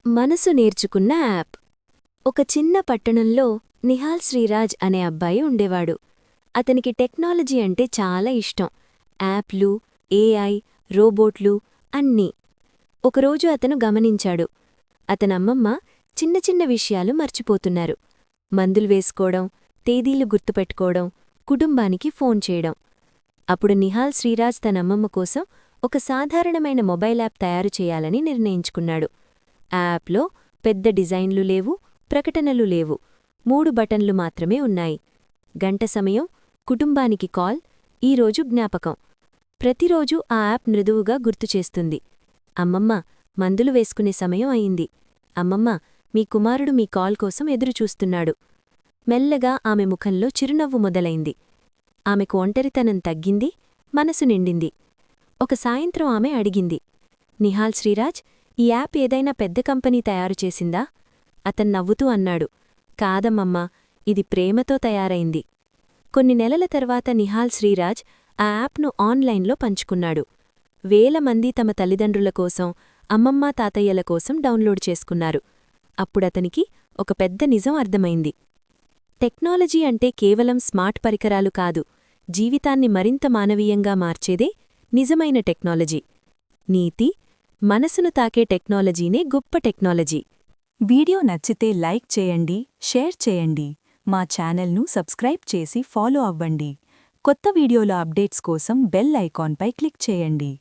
మనసు నేర్చుకున్న యాప్. ఒక చిన్న పట్టణంలో నిహాల్ శ్రీరాజ్ అనే అబ్బాయి ఉండేవాడు. అతనికి టెక్నాలజీ అంటే చాలా ఇష్టం. యాప్లు, ఏఐ, రోబోట్లు అన్నీ. ఒకరోజు అతను గమనించాడు, అతనమ్మమ్మ చిన్న చిన్న విషయాలు మర్చిపోతున్నారు. మందులు వేసుకోవడం, తేదీలు గుర్తుపెట్టుకోవడం, కుటుంబానికి ఫోన్ చేయడం. అప్పుడు నిహాల్ శ్రీరాజ్ తనమ్మమ్మ కోసం ఒక సాధారణమైన మొబైల్ యాప్ తయారు చేయాలని నిర్ణయించుకున్నాడు. ఆ యాప్లో పెద్ద డిజైన్లు లేవు, ప్రకటనలు లేవు. 3 బటన్లు మాత్రమే ఉన్నాయి. గంట సమయం, కుటుంబానికి కాల్, ఈరోజు జ్ఞాపకం. ప్రతిరోజూ ఆ యాప్ మృదువుగా గుర్తుచేస్తుంది. అమ్మమ్మ, మందులు వేసుకునే సమయం అయింది. అమ్మమ్మ, మీ కుమారుడు మీ కాల్ కోసం ఎదురుచూస్తున్నాడు. మెల్లగా ఆమె ముఖంలో చిరునవ్వు మొదలైంది. ఆమెకు ఒంటరితనం తగ్గింది, మనసు నిండింది. ఒక సాయంత్రం ఆమె అడిగింది, నిహాల్ శ్రీరాజ్, ఈ యాప్ ఏదైనా పెద్ద కంపెనీ తయారు చేసిందా? అతన్నవ్వుతూ అన్నాడు, కాదమ్మమ్మా, ఇది ప్రేమతో తయారైంది. కొన్ని నెలల తర్వాత నిహాల్ శ్రీరాజ్ ఆ యాప్ను ఆన్లైన్లో పంచుకున్నాడు. 1000 మంది తమ తల్లిదండ్రుల కోసం, అమ్మమ్మ తాతయ్యల కోసం డౌన్లోడ్ చేసుకున్నారు. అప్పుడతనికి ఒక పెద్ద నిజం అర్థమైంది. టెక్నాలజీ అంటే కేవలం స్మార్ట్ పరికరాలు కాదు, జీవితాన్ని మరింత మానవీయంగా మార్చేదే నిజమైన టెక్నాలజీ. నీతి: మనసును తాకే టెక్నాలజీనే గొప్ప టెక్నాలజీ. వీడియో నచ్చితే లైక్ చేయండి, షేర్ చేయండి. మా ఛానల్ను సబ్స్క్రైబ్ చేసి ఫాలో అవ్వండి. కొత్త వీడియోల అప్డేట్స్ కోసం బెల్ ఐకాన్పై క్లిక్ చేయండి.